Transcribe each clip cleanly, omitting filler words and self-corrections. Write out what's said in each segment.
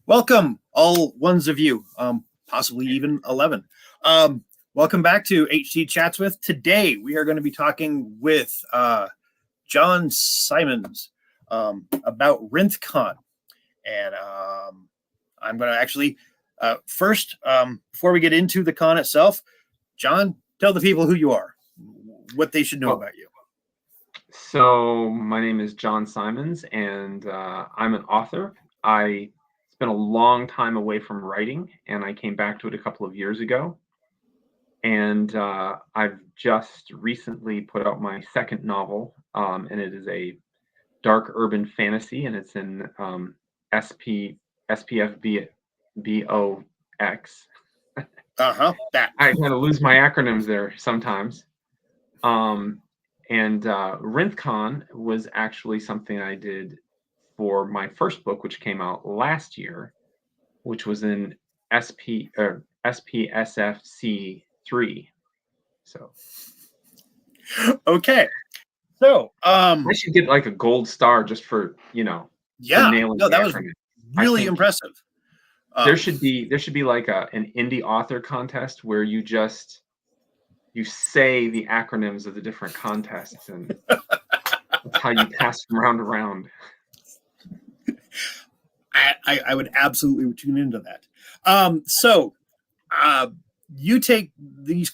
Welcome, all ones of you, possibly even 11. Welcome back to HT Chats With. Today, we are going to be talking with John Simons about RinthCon. And I'm going to actually, first, before we get into the con itself, John, tell the people who you are, what they should know about you. So my name is John Simons, and I'm an author. I spent a long time away from writing, and I came back to it a couple of years ago. And I've just recently put out my second novel, and it is a dark urban fantasy, and it's in SPFBOX. That. I kind of lose my acronyms there sometimes. And RinthCon was actually something I did for my first book, which came out last year, which was in SPSFC 3. So okay. So I should get like a gold star just for nailing no, that was acronym. really impressive. There should be like an indie author contest where you say the acronyms of the different contests, and that's how you pass from round to round. I would absolutely tune into that. So you take these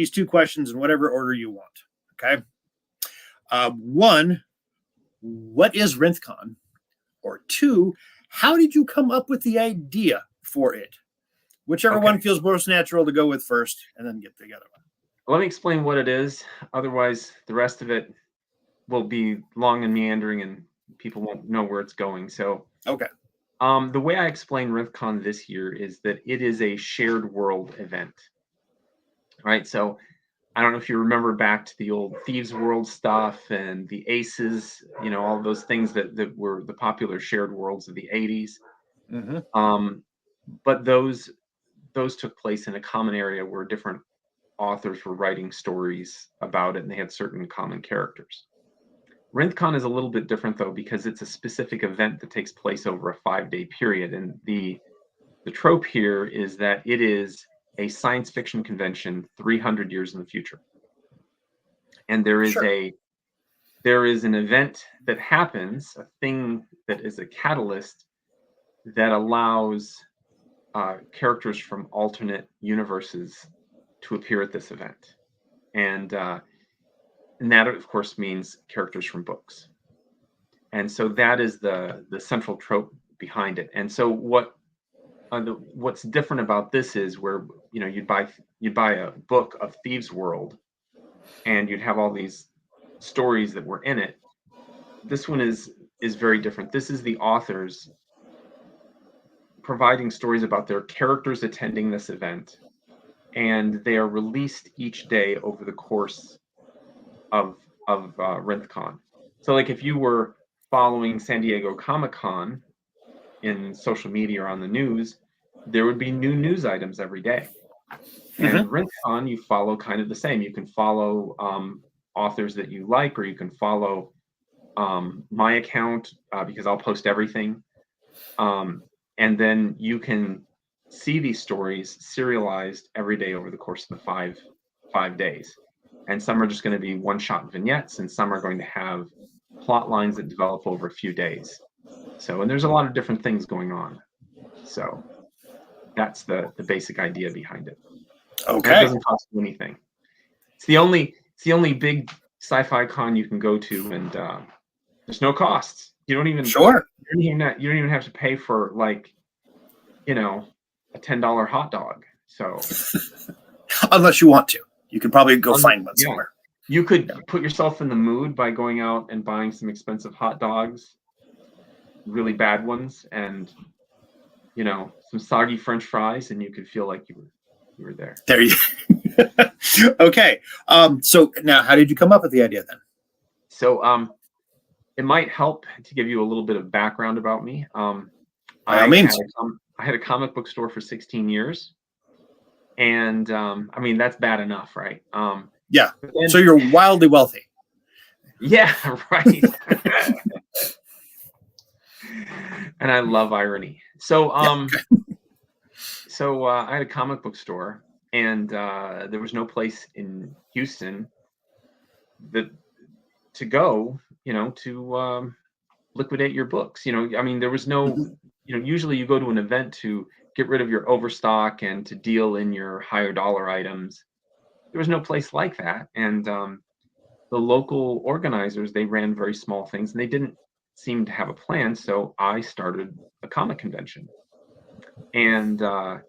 two questions in whatever order you want. Okay. One, what is RinthCon? Or two, how did you come up with the idea for it? Whichever one feels most natural to go with first, and then get the other one. Let me explain what it is. Otherwise, the rest of it will be long and meandering, and people won't know where it's going. So, okay. The way I explain RinthCon this year is that it is a shared world event. All right. So, I don't know if you remember back to the old Thieves World stuff and the Aces, all those things that were the popular shared worlds of the 80s. Mm-hmm. But those took place in a common area where different authors were writing stories about it, and they had certain common characters. RinthCon is a little bit different, though, because it's a specific event that takes place over a 5-day period. And the trope here is that it is a science fiction convention 300 years in the future. And there is an event that happens, a thing that is a catalyst that allows characters from alternate universes to appear at this event. And that, of course, means characters from books. And so that is the central trope behind it. And so what's different about this is where you'd buy a book of Thieves World, and you'd have all these stories that were in it. This one is very different. This is the authors providing stories about their characters attending this event, and they are released each day over the course of RinthCon. So, like, if you were following San Diego Comic-Con in social media or on the news, there would be new news items every day. And RinthCon, you follow kind of the same. You can follow authors that you like, or you can follow my account because I'll post everything. And then you can see these stories serialized every day over the course of the five days. And some are just going to be one-shot vignettes, and some are going to have plot lines that develop over a few days. So, and there's a lot of different things going on. So that's the basic idea behind it. Okay. And it doesn't cost you anything. It's the only big sci-fi con you can go to, and there's no costs. You don't even you don't even have to pay for, like, a $10 hot dog. So unless you want to, you could probably go find one somewhere. You could put yourself in the mood by going out and buying some expensive hot dogs, really bad ones, and some soggy French fries, and you could feel like you were there. There you okay. So now, how did you come up with the idea then? So it might help to give you a little bit of background about me. By all means. I had a comic book store for 16 years. And I mean, that's bad enough, right? Yeah. So you're wildly wealthy. Yeah, right. And I love irony. So I had a comic book store, and there was no place in Houston that to go, to liquidate your books. I mean, there was no, Mhm. usually you go to an event to get rid of your overstock and to deal in your higher dollar items. There was no place like that. And the local organizers, they ran very small things and they didn't seem to have a plan. So I started a comic convention. And I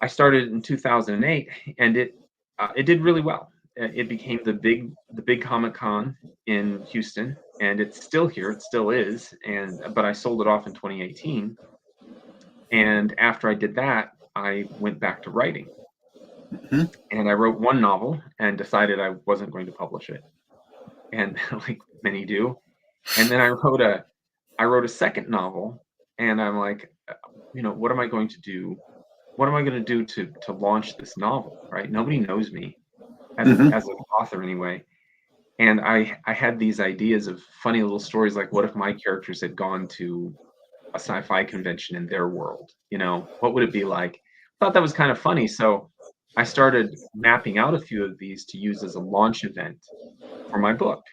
started in 2008, and it did really well. It became the big Comic Con in Houston, and it's still here. It still is, but I sold it off in 2018. And after I did that, I went back to writing, Mhm. and I wrote one novel and decided I wasn't going to publish it, and like many do. And then I wrote a second novel, and I'm like, what am I going to do? What am I going to do to launch this novel? Right? Nobody knows me as Mhm. an author anyway. And I had these ideas of funny little stories, like what if my characters had gone to a sci-fi convention in their world? What would it be like? Thought that was kind of funny, so I started mapping out a few of these to use as a launch event for my book.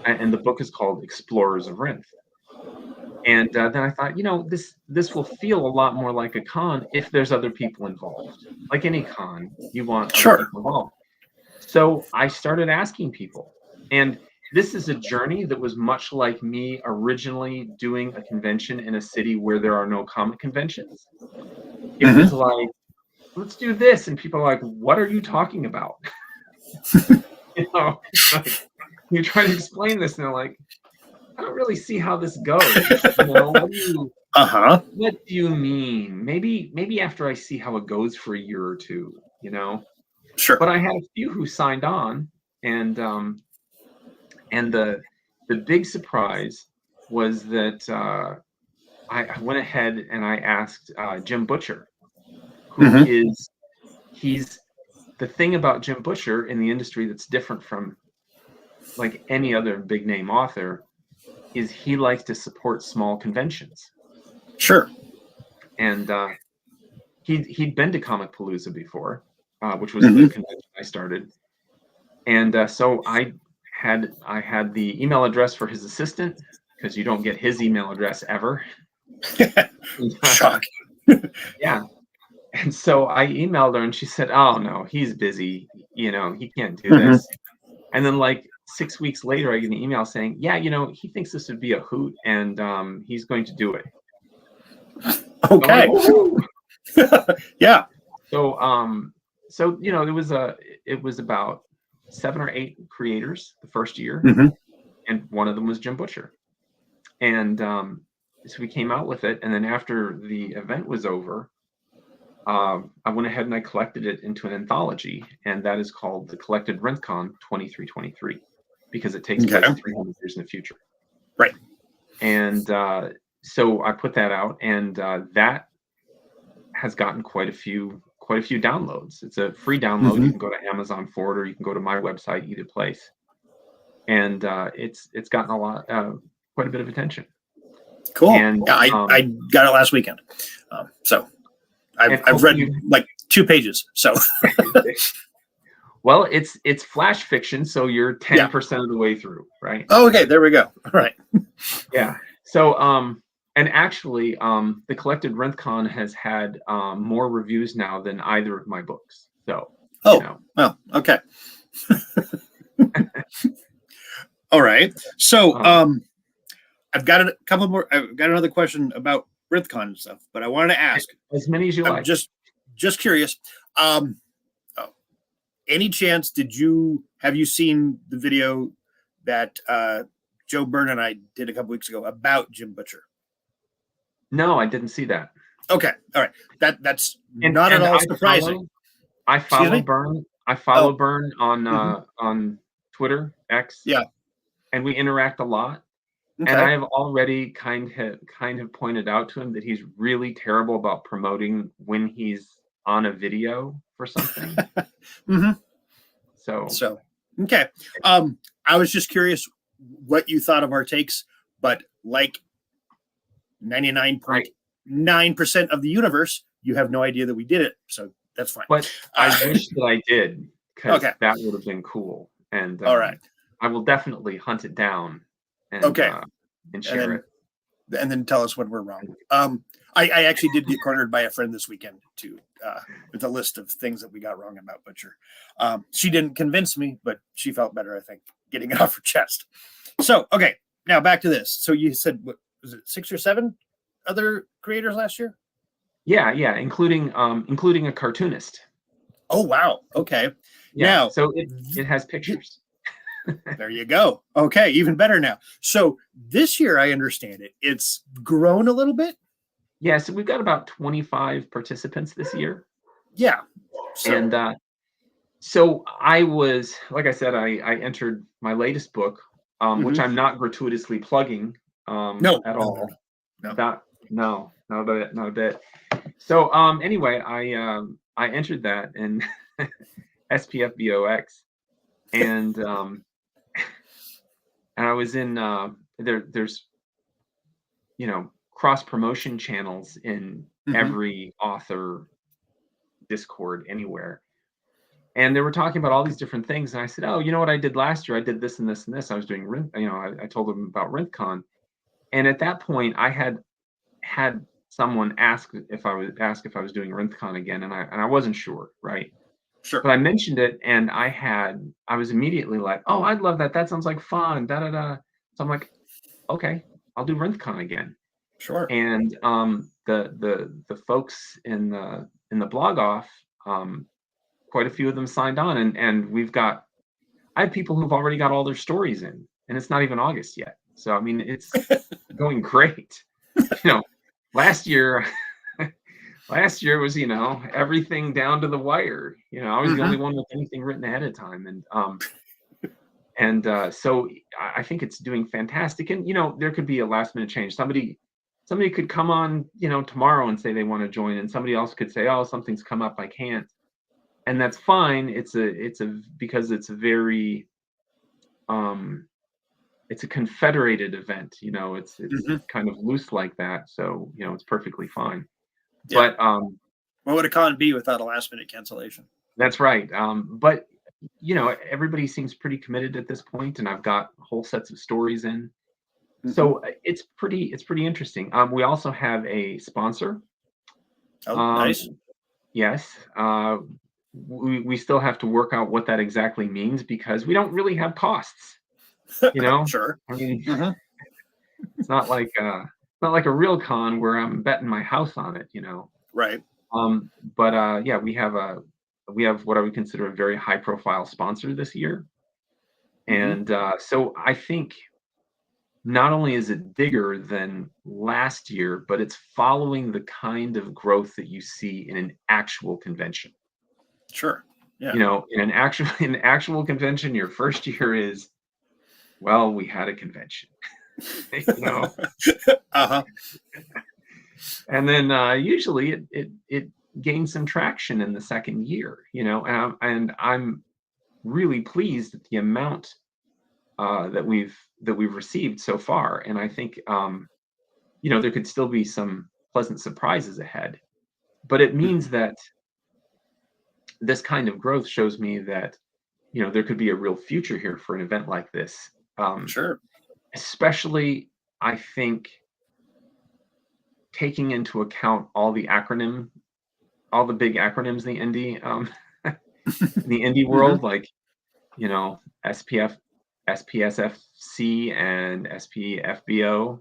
And the book is called Explorers of Rinth. And then I thought, this will feel a lot more like a con if there's other people involved. Like any con, you want other Sure. people involved. So I started asking people. And this is a journey that was much like me originally doing a convention in a city where there are no comic conventions. It Mhm. was like, let's do this. And people are like, what are you talking about? Like, you try to explain this, and they're like, I don't really see how this goes. Uh-huh. What do you mean? Maybe after I see how it goes for a year or two. Sure. But I had a few who signed on, and the big surprise was that I went ahead and I asked Jim Butcher, who Mhm. is he's the thing about Jim Butcher in the industry that's different from like any other big name author is he likes to support small conventions. Sure. And he'd been to Comic Palooza before, which was the Mhm. convention I started. And so I had the email address for his assistant, because you don't get his email address ever. Shock. Yeah. And so I emailed her and she said, "Oh no, he's busy. He can't do Mhm. this." And then like 6 weeks later, I get an email saying, "Yeah, he thinks this would be a hoot, and he's going to do it." I'm like, Okay. "Woohoo!" Yeah. So it was about 7 or 8 creators the first year, Mhm. and one of them was Jim Butcher. And so we came out with it, and then after the event was over, I went ahead and I collected it into an anthology, and that is called the Collected RinthCon 2323, because it takes place Okay. 300 years in the future. Right. And so I put that out, and that has gotten quite a few downloads. It's a free download. You Mhm. can go to Amazon for it, or you can go to my website, either place. And it's gotten quite a bit of attention. Cool. And Yeah, I got it last weekend. So I've read hopefully, like 2 pages. So well, it's flash fiction, so you're yeah. 10% of the way through, right? Oh, okay. There we go. All right. Yeah. So and actually the Collected RinthCon has had more reviews now than either of my books. So, you Oh, know. well, okay. All right. So Um, I've got a couple more. I've got another question about RinthCon and stuff, but I wanted to ask. as many as you I'm like. just curious. Um, oh, any chance have you seen the video that Joe Byrne and I did a couple weeks ago about Jim Butcher? No, I didn't see that. Okay, all right. That's And not at and all I surprising. follow I Excuse follow me. Byrne. I Oh, follow Byrne mhm. on Twitter, X, Yeah. and we interact a lot. And Okay. I have already kind of pointed out to him that he's really terrible about promoting when he's on a video for something. hmm So So, okay. I was just curious what you thought of our takes, but like 99.9% of the universe, you have no idea that we did it. So that's fine. But I wish that I did, because Okay. that would have been cool. And All right. I will definitely hunt it down and and share it. And then tell us when we're wrong. I actually did get cornered by a friend this weekend too, with a list of things that we got wrong about Butcher. She didn't convince me, but she felt better, I think, getting it off her chest. So, okay, now back to this. So you said, what was it, 6 or 7 other creators last year? Yeah, including a cartoonist. Oh wow. Okay. Yeah. Now, so it has pictures. There you go. Okay, even better now. So this year, I understand it. It's grown a little bit. Yeah, so we've got about 25 participants this year. Yeah. So, and so I was, like I said, I entered my latest book, which I'm not gratuitously plugging at all. No. Not a bit. So anyway, I entered that in SPFBOX, and I was in there's cross promotion channels in every author Discord anywhere. And they were talking about all these different things. And I said, oh, you know what I did last year? I did this and this and this. I was doing, I told them about RinthCon. And at that point, I had someone ask if I was doing RinthCon again. And I wasn't sure, right? Sure. But I mentioned it, and I was immediately like, oh, I'd love that. That sounds like fun. Da da da. So I'm like, okay, I'll do RinthCon again. Sure. And the folks in the blog off, quite a few of them signed on, and I have people who've already got all their stories in, and it's not even August yet. So I mean, it's going great. Last year was everything down to the wire. I was the only one with anything written ahead of time, and so I think it's doing fantastic. And there could be a last minute change. Somebody could come on tomorrow and say they want to join, and somebody else could say, oh, something's come up, I can't. And that's fine. Because it's a very it's a confederated event. It's kind of loose like that, so it's perfectly fine. Yeah. But what would a con be without a last minute cancellation? That's right. But everybody seems pretty committed at this point, and I've got whole sets of stories in. So it's pretty interesting. We also have a sponsor. Oh, nice. Yes. We still have to work out what that exactly means, because we don't really have costs. Sure. I mean, it's not like a real con where I'm betting my house on it. Right. But yeah, we have what I would consider a very high profile sponsor this year, and so I think not only is it bigger than last year, but it's following the kind of growth that you see in an actual convention. Sure. Yeah. In an actual convention, your first year is, well, we had a convention. And then usually it gains some traction in the second year, and I'm really pleased at the amount that we've received so far. And I think there could still be some pleasant surprises ahead, but it means that this kind of growth shows me that there could be a real future here for an event like this. Sure. Especially, I think, taking into account all the big acronyms in the indie world, like SPF, SPSFC, and SPFBO.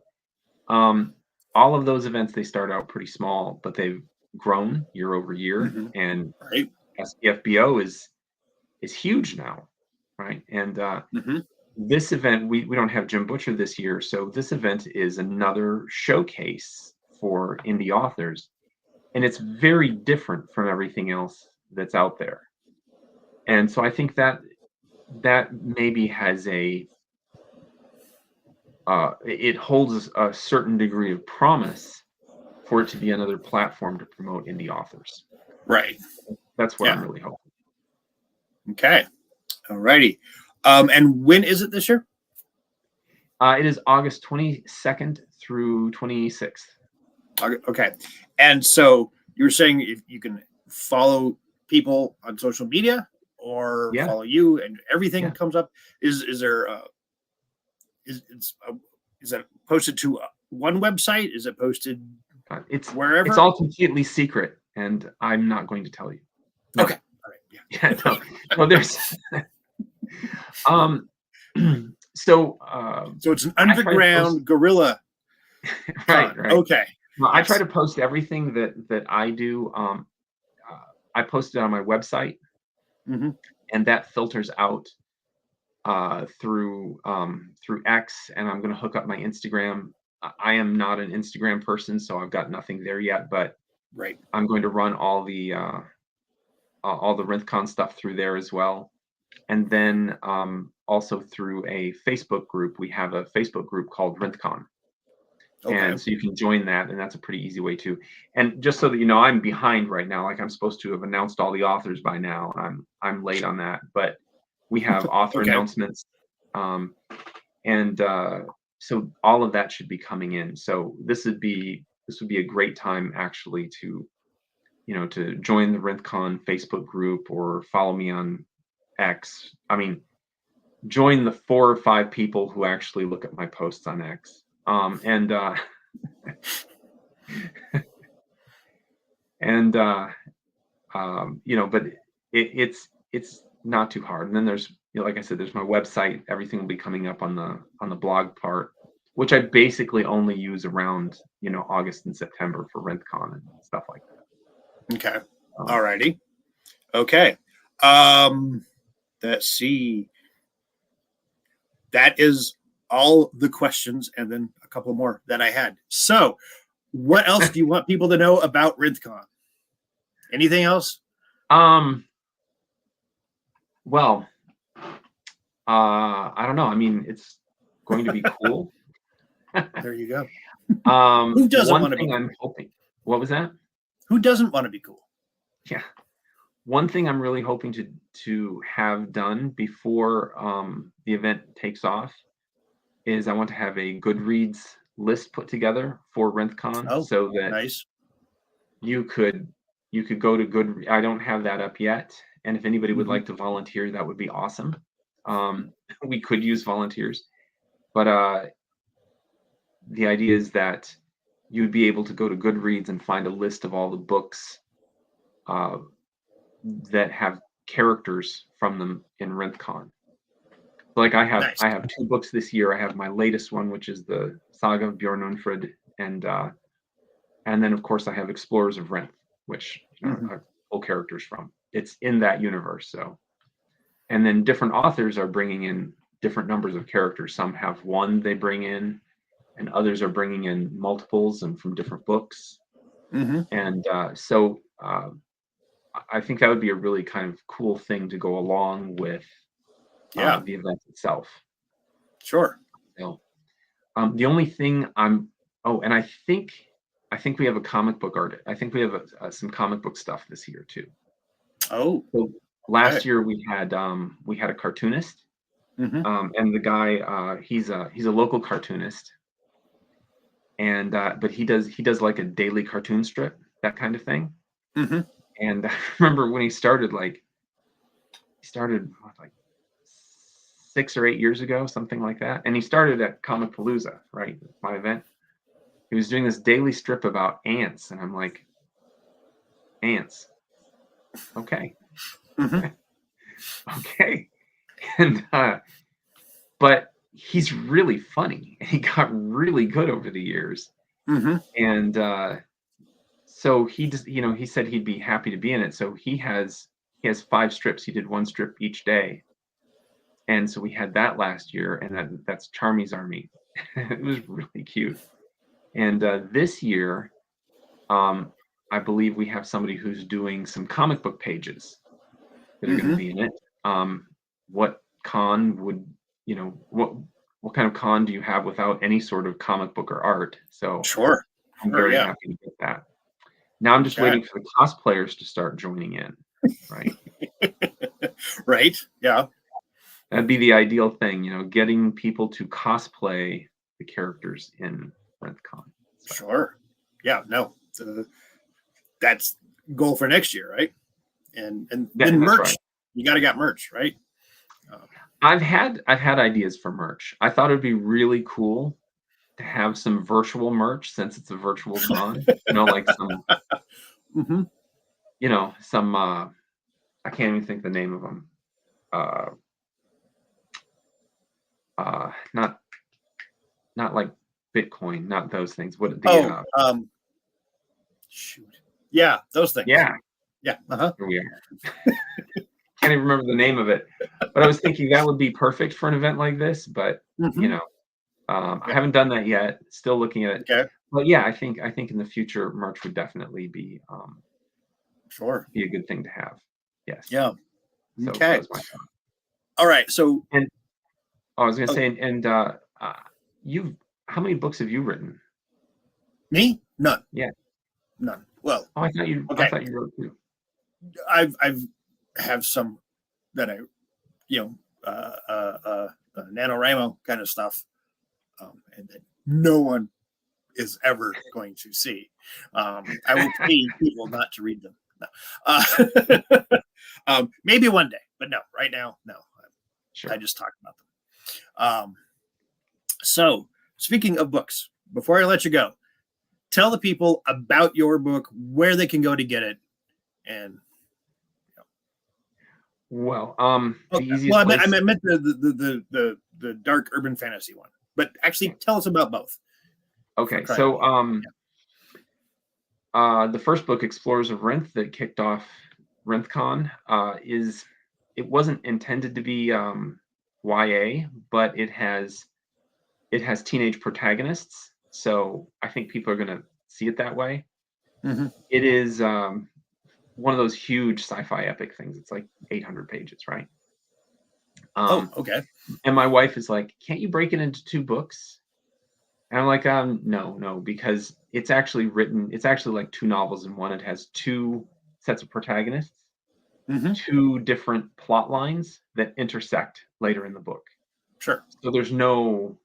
All of those events, they start out pretty small, but they've grown year over year, and SPFBO is huge now, right? And this event, we don't have Jim Butcher this year, so this event is another showcase for indie authors, and it's very different from everything else that's out there. And so I think that maybe has it holds a certain degree of promise for it to be another platform to promote indie authors. Right. That's what I'm really hoping. Okay. All righty. And when is it this year? It is August 22nd through 26th. Okay. And so you were saying if you can follow people on social media or Yeah. follow you and everything Yeah. comes up. Is there is that posted to one website? Is it posted It's wherever? all completely secret, and I'm not going to tell you. No. Okay. All right. Yeah. Yeah, no. Well, there's so So it's an I try to post, underground guerrilla right, con. right. Okay. Well, I try Yes. to post everything that I do. I post it on my website, Mm-hmm. and that filters out through X, and I'm going to hook up my Instagram. I am not an Instagram person, so I've got nothing there yet, but Right. I'm going to run all the RinthCon stuff through there as well. And then also through a Facebook group. We have a Facebook group called RinthCon. Okay. And so you can join that, and that's a pretty easy way too. And just so that you know, I'm behind right now. Like I'm supposed to have announced all the authors by now. I'm late on that, but we have author Okay. announcements, and so all of that should be coming in. So this would be a great time actually to to join the RinthCon Facebook group or follow me on X. I mean, join the 4 or 5 people who actually look at my posts on X. And and but it's not too hard. And then there's like I said, there's my website. Everything will be coming up on the blog part, which I basically only use around August and September for RinthCon and stuff like that. Okay. All righty. Okay. Let's see. That is all the questions, and then a couple more that I had. So, what else do you want people to know about RinthCon? Anything else? Well, I don't know. I mean, it's going to be cool. There you go. Who doesn't one wanna be thing cool? I'm hoping. What was that? Who doesn't want to be cool? Yeah. One thing I'm really hoping to have done before the event takes off is I want to have a Goodreads list put together for RinthCon Oh, so that nice. you could go to Goodreads. I don't have that up yet, and if anybody would Mhm. like to volunteer, that would be awesome. We could use volunteers, but the idea is that you'd be able to go to Goodreads and find a list of all the books that have characters from them in RinthCon. Like I Nice. have 2 books this year. I have my latest one, which is the Saga of Bjorn Unfrid, and then of course I have Explorers of Rinth, which Mhm. I pull characters from. It's in that universe, so. And then different authors are bringing in different numbers of characters. Some have one they bring in, and others are bringing in multiples and from different books. Mhm. And so I think that would be a really kind of cool thing to go along with Yeah. the event itself. Sure. So, the only thing and I think we have a comic book art. I think we have some comic book stuff this year too. Oh. So last year we had a cartoonist, Mhm. and the guy he's a local cartoonist, and but he does like a daily cartoon strip, that kind of thing. Mhm. And I remember when he started what, like 6 or 8 years ago, something like that. And he started at Comic Palooza, right? My event. He was doing this daily strip about ants, and I'm like, ants. Okay. Mhm. Okay. And but he's really funny. He got really good over the years. Mhm. And so he just, he said he'd be happy to be in it. So he has 5 strips. He did 1 strip each day. And so we had that last year, and that's Charmy's Army. It was really cute. And this year, I believe we have somebody who's doing some comic book pages that are going to Mhm. be in it. What con would what kind of con do you have without any sort of comic book or art? So Sure. I'm Sure. very Yeah. happy to get that. Now I'm just Okay. waiting for the cosplayers to start joining in, right? Right. Yeah. That'd be the ideal thing, getting people to cosplay the characters in RinthCon. So. Sure. Yeah. No. That's goal for next year, right? And then merch. Right. You got to got merch, right? I've had ideas for merch. I thought it'd be really cool to have some virtual merch since it's a virtual con. Like some, mm-hmm. Some. I can't even think the name of them. Not like Bitcoin, not those things. What the? Shoot. Yeah, those things. Yeah. Yeah. Uh-huh. Here we are. Can't even remember the name of it, but I was thinking that would be perfect for an event like this. But mm-hmm. I haven't done that yet. Still looking at it. Okay. But yeah, I think in the future, merch would definitely be sure, be a good thing to have. Yes. Yeah. So okay. that was my thought. All right. So, and I was going to say, and how many books have you written? Me? None. Yeah. None. Well, I thought you. Okay. I thought you wrote too. I've have some that I, NaNoWriMo kind of stuff, and that no one is ever going to see. I will pay people not to read them. No. Maybe one day, but no. Right now, no. Sure. I just talk about them. So, speaking of books, before I let you go, tell the people about your book, where they can go to get it, and. Well, okay. the easiest place... I meant the dark urban fantasy one, but actually tell us about both. Okay, so the first book, Explorers of Rinth, that kicked off RinthCon, it wasn't intended to be YA, but it has teenage protagonists, so I think people are going to see it that way. Mm-hmm. It is one of those huge sci-fi epic things. It's like 800 pages, right? Okay. And my wife is like, "Can't you break it into 2 books?" And I'm like, no, because it's actually like 2 novels in one. It has 2 sets of protagonists, mm-hmm. 2 different plot lines that intersect later in the book. Sure. So there's no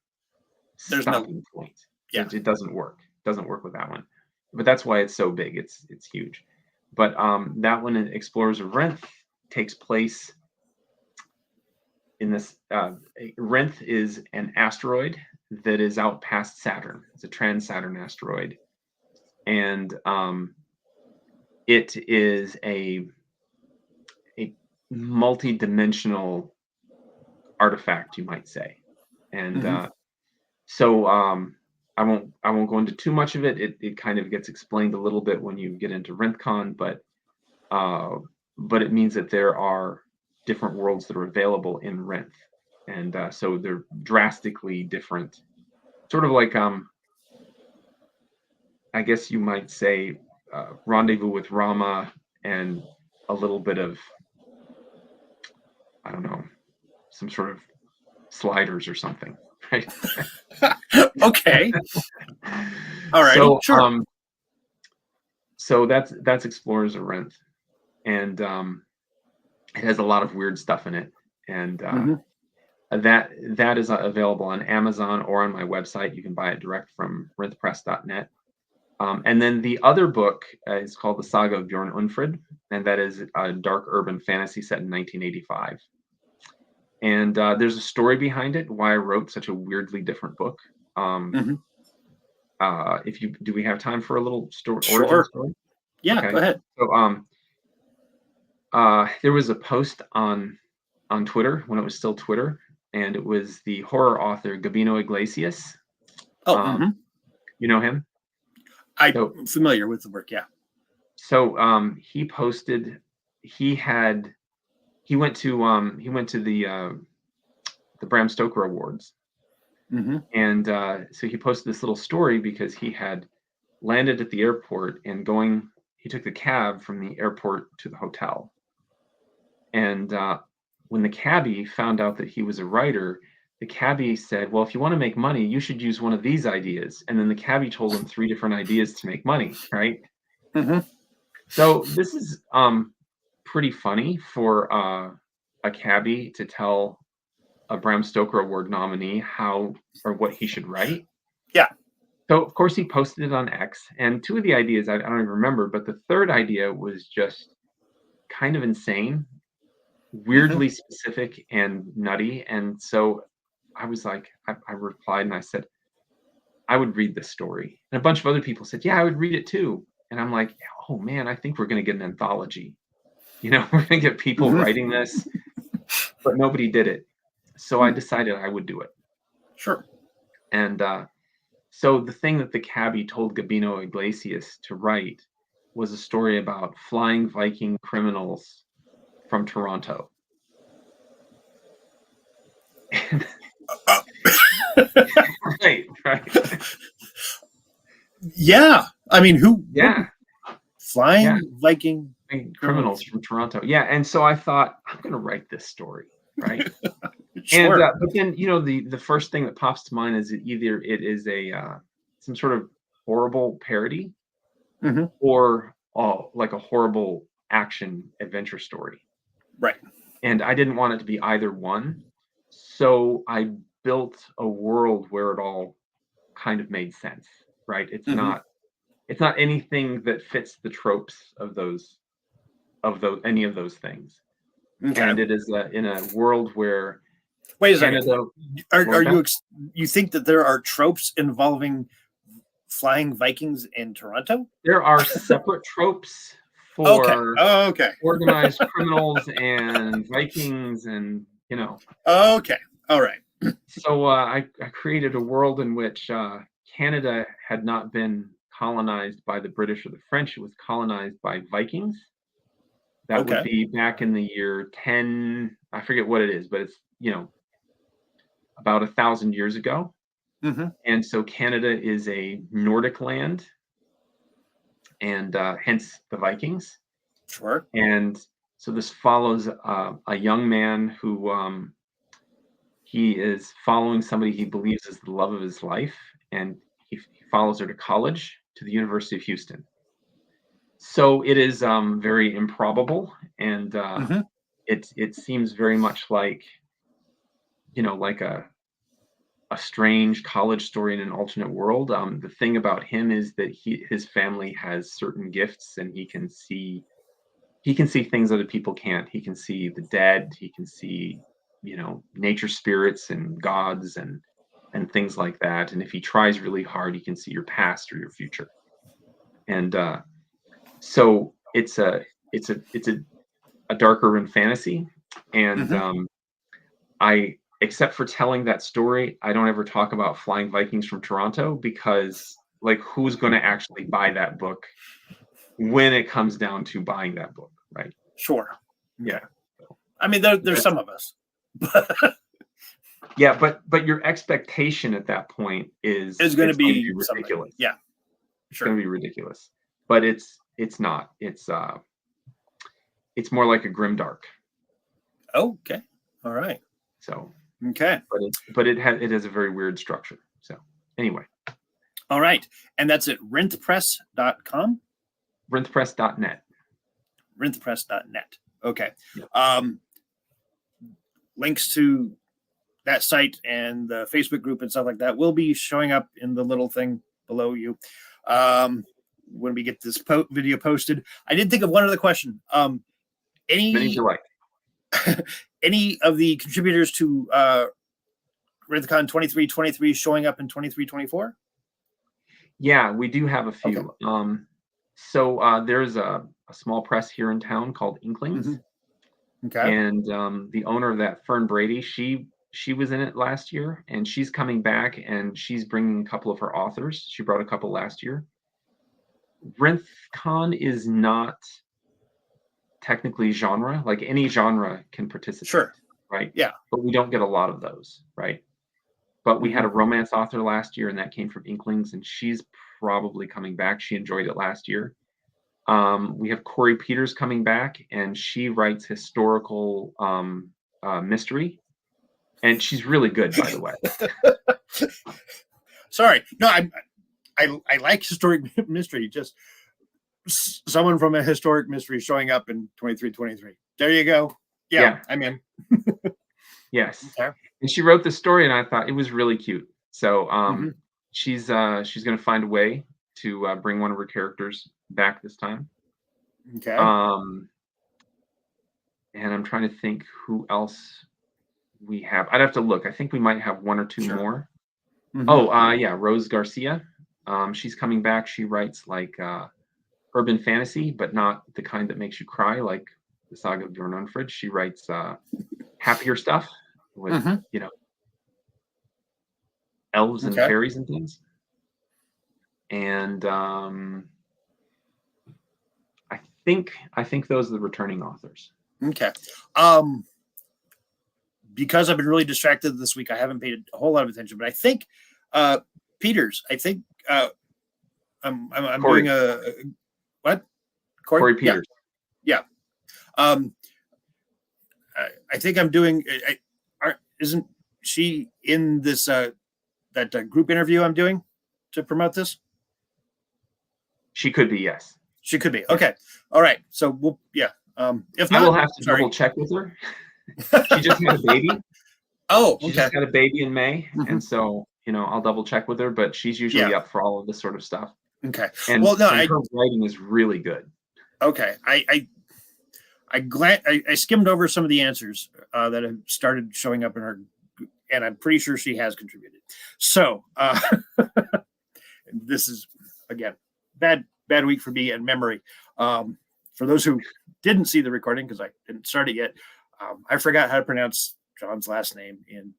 stopping point. Yeah. It doesn't work. It doesn't work with that one. But that's why it's so big. It's huge. But that one, Explorers of Rinth, takes place in this. Rinth is an asteroid that is out past Saturn. It's a trans-Saturn asteroid, and it is a multi-dimensional artifact, you might say. And mm-hmm. So I won't go into too much of it. It kind of gets explained a little bit when you get into RinthCon, but it means that there are different worlds that are available in Rinth, and so they're drastically different. Sort of like I guess you might say Rendezvous with Rama and a little bit of, I don't know, some sort of Sliders or something, right? Okay. All right. So, sure. So that's Explorers of Rinth, and it has a lot of weird stuff in it, and that is available on Amazon or on my website. You can buy it direct from rinthpress.net. And then the other book is called The Saga of Bjorn Unfrid, and that is a dark urban fantasy set in 1985. And there's a story behind it, why I wrote such a weirdly different book. Do we have time for a little story? Sure. Origin story? Yeah, okay. Go ahead. So there was a post on Twitter when it was still Twitter, and it was the horror author Gabino Iglesias. You know him? I'm familiar with the work, yeah. So he posted, he went to the Bram Stoker Awards, and so he posted this little story because he had landed at the airport and he took the cab from the airport to the hotel, and when the cabbie found out that he was a writer, the cabbie said, "Well, if you want to make money, you should use one of these ideas." And then the cabbie told him 3 different ideas to make money, right? So this is pretty funny for a cabbie to tell a Bram Stoker Award nominee how or what he should write. Yeah. So of course he posted it on X, and two of the ideas I don't even remember, but the third idea was just kind of insane, weirdly specific and nutty. And so I was like, I replied and I said, I would read this story. And a bunch of other people said, yeah, I would read it too. And I'm like, oh man, I think we're going to get an anthology. You know, we're going to get people writing this, but nobody did it. So I decided I would do it. Sure. And so the thing that the cabbie told Gabino Iglesias to write was a story about flying Viking criminals from Toronto. Right. Yeah. I mean, who? Yeah. Flying Viking criminals from Toronto. Yeah. And so I thought, I'm going to write this story. Right. Sure. And but then, you know, the first thing that pops to mind is either it is a some sort of horrible parody or like a horrible action adventure story. Right. And I didn't want it to be either one. So I built a world where it all kind of made sense. Right. It's not anything that fits the tropes of any of those things. Okay. And it is in a world where wait a Canada, second. Are you think that there are tropes involving flying Vikings in Toronto? There are separate tropes for okay. organized criminals and Vikings, and you know. Okay. All right. So I created a world in which Canada had not been colonized by the British or the French. It was colonized by Vikings. That would be back in the year 10. I forget what it is, but it's, you know, about 1,000 years ago. And so Canada is a Nordic land, and hence the Vikings. Sure. And so this follows a young man who he is following somebody he believes is the love of his life, and he follows her to college, to the University of Houston. So it is very improbable, and it seems very much like, you know, like a strange college story in an alternate world. The thing about him is that his family has certain gifts, and he can see things other people can't. He can see the dead. He can see, you know, nature spirits and gods and things like that. And if he tries really hard, he can see your past or your future. And so it's a darker in fantasy, and I, except for telling that story, I don't ever talk about flying Vikings from Toronto, because like, who's going to actually buy that book when it comes down to buying that book, right? Sure. Yeah. I mean, there's some of us. Yeah, but your expectation at that point is going to be ridiculous. Yeah, sure. It's going to be ridiculous, but it's not. It's more like a grimdark. Okay. All right. So okay, but it has a very weird structure. So anyway. All right, and that's at RinthPress.com. RinthPress.net. RinthPress.net. Okay. Yeah. Links to that site and the Facebook group and stuff like that will be showing up in the little thing below you when we get this video posted. I did think of one other question. Any of the contributors to RinthCon 2323 showing up in 2324? Yeah, we do have a few. Okay. So there's a small press here in town called Inklings. Okay. And the owner of that, Fern Brady, she was in it last year, and she's coming back, and she's bringing a couple of her authors. She brought a couple last year. RinthCon is not technically genre. Like, any genre can participate. Sure. Right? Yeah. But we don't get a lot of those, right? But we had a romance author last year, and that came from Inklings, and she's probably coming back. She enjoyed it last year. We have Corey Peters coming back, and she writes historical mystery, and she's really good, by the way. Sorry, no, I like historic mystery. Just someone from a historic mystery showing up in 2323. There you go. Yeah. I'm in. Yes. Okay. And she wrote the story, and I thought it was really cute. So Mhm. she's going to find a way to bring one of her characters back this time. Okay. Um, and I'm trying to think who else we have. I'd have to look. I think we might have one or two Sure. more. Mhm. Oh, yeah, Rose Garcia. She's coming back. She writes like urban fantasy, but not the kind that makes you cry, like the Saga of Bjorn Unfrid. She writes happier stuff with Mhm. elves and Okay. fairies and things. And I think those are the returning authors. Okay. Because I've been really distracted this week, I haven't paid a whole lot of attention. But I think Peters. I think I'm Corey, doing a what? Corey? Corey Yeah. Peters. Yeah. Um, I think I'm doing. Isn't she in this that group interview I'm doing to promote this? She could be, yes. She could be. Okay. All right. So we'll if I not, will have to sorry. double check with her. She just had a baby. Oh, She okay. just had a baby in May, Mhm. and so I'll double checheck with her. But she's usually up for all of this sort of stuff. Okay. And Well, no, her writing is really good. okay. I skimmed over some of the answers that have started showing up in her, and I'm pretty sure she has contributed. So this is again bad week for me and memory. For those who didn't see the recording because I didn't start it yet, I forgot how to pronounce John's last name in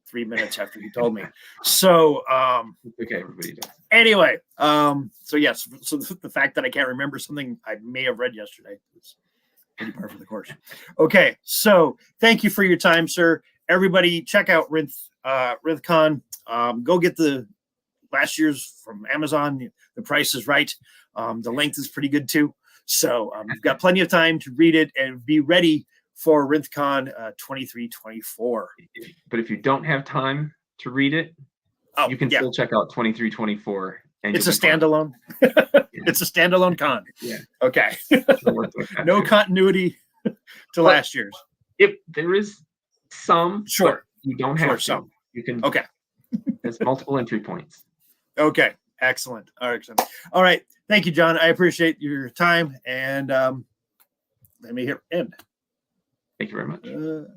3 minutes after he told me. So okay, everybody does. Anyway, so yes, so the fact that I can't remember something I may have read yesterday is pretty par for the course. Okay, so thank you for your time, sir. Everybody, check out RinthCon. Go get the last year's from Amazon. The price is right. The length is pretty good too. So you've got plenty of time to read it and be ready for RinthCon 23-24. But if you don't have time to read it, you can still check out 23-24. And it's a standalone. It's a standalone con. Yeah. Okay. No continuity to last year's. If there is some, sure, you don't have some. You can. Okay. There's multiple entry points. Okay. Excellent. All right. Thank you, John. I appreciate your time, and let me end. Thank you very much.